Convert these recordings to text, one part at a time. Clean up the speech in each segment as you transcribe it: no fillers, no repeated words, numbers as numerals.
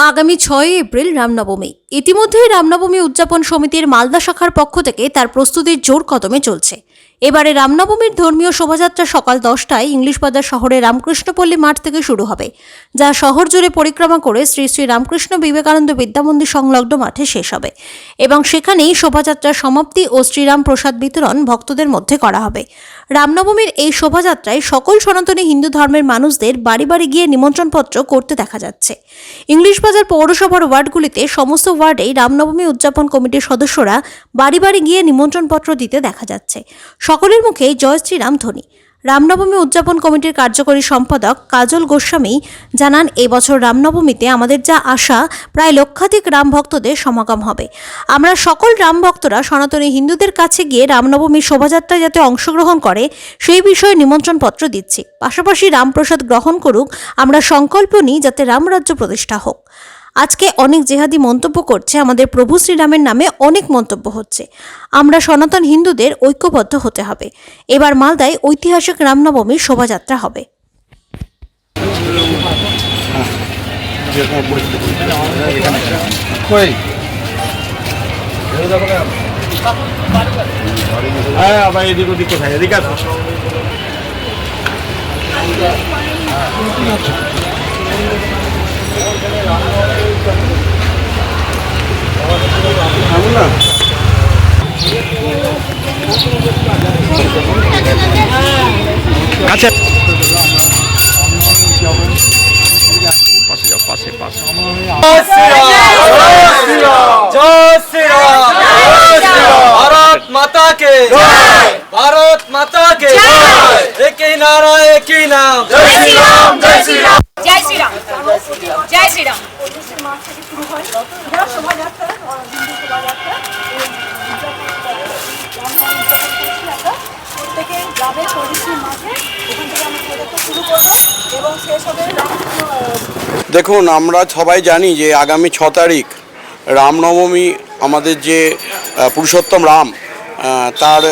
আগামী 6 এপ্রিল রামনবমী। ইতিমধ্যেই রামনবমী উদযাপন সমিতির মালদা শাখার পক্ষ থেকে তার প্রস্তুতির জোর কদমে চলছে। এবারে রামনবমীর ধর্মীয় শোভাযাত্রা সকাল 10টায় ইংলিশ বাজার শহরে রামকৃষ্ণপল্লী মাঠ থেকে শুরু হবে, যা শহর জুড়ে পরিক্রমা করে শ্রী শ্রী রামকৃষ্ণ বিবেকানন্দ বিদ্যামন্দির সংলগ্ন মাঠে শেষ হবে এবং সেখানেই শোভাযাত্রার সমাপ্তি ও শ্রীরাম প্রসাদ বিতরণ ভক্তদের মধ্যে করা হবে। রামনবমীর এই শোভাযাত্রায় সকল সনাতনী হিন্দু ধর্মের মানুষদের বাড়ি বাড়ি গিয়ে নিমন্ত্রণপত্র করতে দেখা যাচ্ছে। ইংলিশ বাজার পৌরসভার ওয়ার্ডগুলিতে সমস্ত ওয়ার্ডেই রামনবমী উদযাপন কমিটির সদস্যরা বাড়ি বাড়ি গিয়ে নিমন্ত্রণপত্র দিতে দেখা যাচ্ছে। সকলের মুখেই জয় শ্রীরাম ধ্বনি। রামনবমী উদযাপন কমিটির কার্যকরী সম্পাদক কাজল গোস্বামী জানান, এবছর রামনবমীতে আমাদের যা আশা, প্রায় লক্ষাধিক রাম ভক্তদের সমাগম হবে। আমরা সকল রাম ভক্তরা সনাতনী হিন্দুদের কাছে গিয়ে রামনবমীর শোভাযাত্রায় যাতে অংশগ্রহণ করে সেই বিষয়ে নিমন্ত্রণপত্র দিচ্ছি। পাশাপাশি রামপ্রসাদ গ্রহণ করুক, আমরা সংকল্প নিই যাতে রামরাজ্য প্রতিষ্ঠা হোক। আজকে অনেক জেহাদি মন্তব্য করছে, আমাদের প্রভু শ্রীরামের নামে অনেক মন্তব্য হচ্ছে। আমরা সনাতন হিন্দুদের ঐক্যবদ্ধ হতে হবে। এবার মালদায় ঐতিহাসিক রামনবমীর শোভাযাত্রা হবে। আচ্ছা, পাশে भारत माता के भारत माता के एक ही नारा एक ही नाम जय श्री राम जय श्री राम जय श्री राम जय श्री राम। প্রত্যেকের গ্রামের পরিশ্রম মাঝে ওখান থেকে আমরা প্রজেক্ট শুরু করবো এবং শেষ হবে। দেখুন, আমরা সবাই জানি যে আগামী 6 তারিখ রামনবমী, আমাদের যে পুরুষোত্তম রাম তার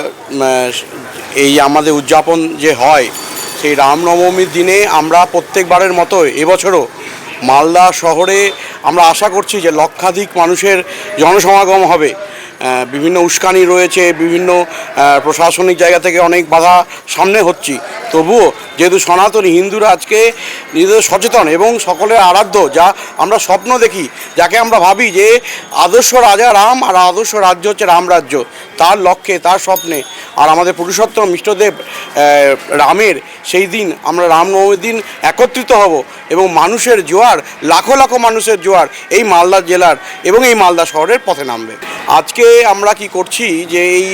এই আমাদের উদযাপন যে হয়, সেই রামনবমীর দিনে আমরা প্রত্যেকবারের মতো এবছরও মালদা শহরে আমরা আশা করছি যে লক্ষাধিক মানুষের জনসমাগম হবে। বিভিন্ন উস্কানি রয়েছে, বিভিন্ন প্রশাসনিক জায়গা থেকে অনেক বাধা সামনে হচ্ছি, তবুও যেহেতু সনাতনী হিন্দুরা আজকে নিজেদের সচেতন এবং সকলের আরাধ্য, যা আমরা স্বপ্ন দেখি, যাকে আমরা ভাবি যে আদর্শ রাজা রাম আর আদর্শ রাজ্য হচ্ছে রামরাজ্য, তার লক্ষ্যে, তার স্বপ্নে আর আমাদের পুরুষোত্তম ইষ্টদেব রামের সেই দিন আমরা রামনবমীর দিন একত্রিত হব এবং মানুষের জোয়ার, লাখো লাখো মানুষের জোয়ার এই মালদা জেলার এবং এই মালদা শহরের পথে নামবে। আজকে আমরা কি করছি যে এই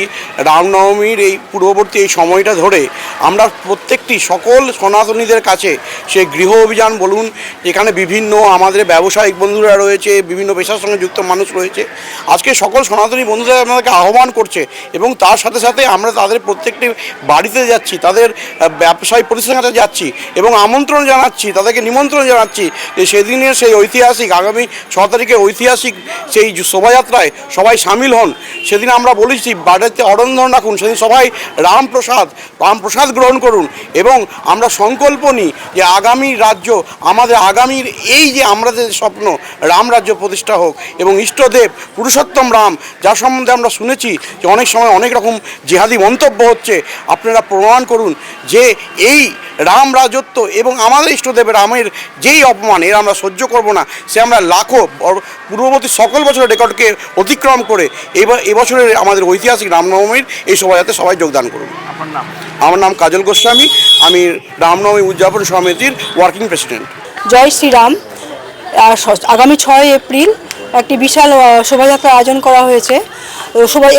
রামনবমীর এই পূর্ববর্তী এই সময়টা ধরে আমরা প্রত্যেকটি সকল সনাতনীদের কাছে, সে গৃহ অভিযান বলুন, এখানে বিভিন্ন আমাদের ব্যবসায়িক বন্ধুরা রয়েছে, বিভিন্ন পেশার সঙ্গে যুক্ত মানুষ রয়েছে, আজকে সকল সনাতনী বন্ধুরা আমাদেরকে আহ্বান করছে এবং তার সাথে সাথে আমরা তাদের প্রত্যেকটি বাড়িতে যাচ্ছি, তাদের ব্যবসায়িক প্রতিষ্ঠানের কাছে যাচ্ছি এবং আমন্ত্রণ জানাচ্ছি, তাদেরকে নিমন্ত্রণ জানাচ্ছি যে সেদিনের সেই ঐতিহাসিক আগামী 6 তারিখে ঐতিহাসিক সেই শোভাযাত্রায় সবাই সামিল হন। সেদিন আমরা বলেছি বাড়িতে অরন্ধন রাখুন, সেদিন সবাই রামপ্রসাদ গ্রহণ করুন এবং আমরা সংকল্প নিই যে আগামী রাজ্য, আমাদের আগামীর এই যে আমাদের স্বপ্ন রামরাজ্য প্রতিষ্ঠা হোক এবং ইষ্টদেব পুরুষোত্তম রাম, যার সম্বন্ধে আমরা শুনেছি যে অনেক সময় অনেক রকম জেহাদি মন্তব্য হচ্ছে, আপনারা প্রমাণ করুন যে এই রাম রাজত্ব এবং আমাদের ইষ্টদেবের রামের যেই অপমান, এর আমরা সহ্য করব না। সে আমরা লাখো পূর্ববর্তী সকল বছরের রেকর্ডকে অতিক্রম করে এবছরের আমাদের ঐতিহাসিক রামনবমীর এই শোভাযাত্রায় সবাই যোগদান করুন। আমার নাম কাজল গোস্বামী, আমি রামনবমী উদযাপন সমিতির ওয়ার্কিং প্রেসিডেন্ট। জয় শ্রীরাম। আগামী 6 এপ্রিল একটি বিশাল শোভাযাত্রা আয়োজন করা হয়েছে।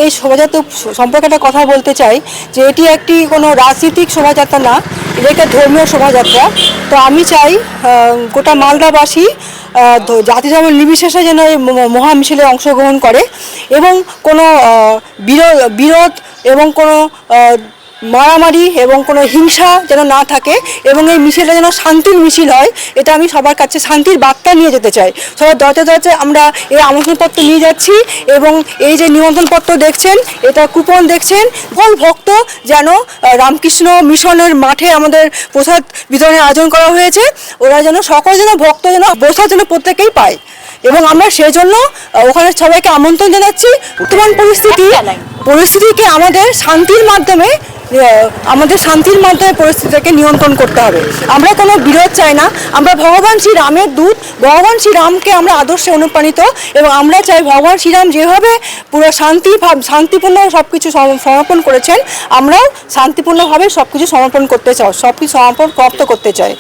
এই শোভাযাত্রা সম্পর্কে একটা কথা বলতে চাই যে এটি একটি কোনো রাজনৈতিক শোভাযাত্রা না, এটা একটা ধর্মীয় শোভাযাত্রা। তো আমি চাই গোটা মালদাবাসী জাতি ধর্ম নির্বিশেষে যেন এই মহা মিছিলে অংশগ্রহণ করে এবং কোনো বিরোধ এবং কোনো মারামারি এবং কোনো হিংসা যেন না থাকে এবং এই মিছিলটা যেন শান্তির মিছিল হয়, এটা আমি সবার কাছে শান্তির বার্তা নিয়ে যেতে চাই। সবার দরজা দরজায় আমরা এই আমন্ত্রণপত্র নিয়ে যাচ্ছি এবং এই যে নিমন্ত্রণপত্র দেখছেন, এটা কুপন দেখছেন, সকল ভক্ত যেন রামকৃষ্ণ মিশনের মাঠে আমাদের প্রসাদ বিতরণের আয়োজন করা হয়েছে, ওরা যেন সকল যেন ভক্ত যেন প্রসাদ যেন প্রত্যেকেই পায়। এবং আমরা সেজন্য ওখানে সবাইকে আমন্ত্রণ জানাচ্ছি। বর্তমান পরিস্থিতিকে আমাদের শান্তির মাধ্যমে পরিস্থিতিকে নিয়ন্ত্রণ করতে হবে। আমরা কোনো বিরোধ চাই না, আমরা ভগবান শ্রী রামের দূত, ভগবান শ্রী রামকে আমরা আদর্শে অনুপ্রাণিত এবং আমরা চাই ভগবান শ্রীরাম যেভাবে পুরো শান্তিপূর্ণ সব কিছু সমর্পণ করেছেন, আমরাও শান্তিপূর্ণভাবে সব কিছু সমর্পণ করতে চাই, সব কিছু সমর্পণ প্রাপ্ত করতে চাই।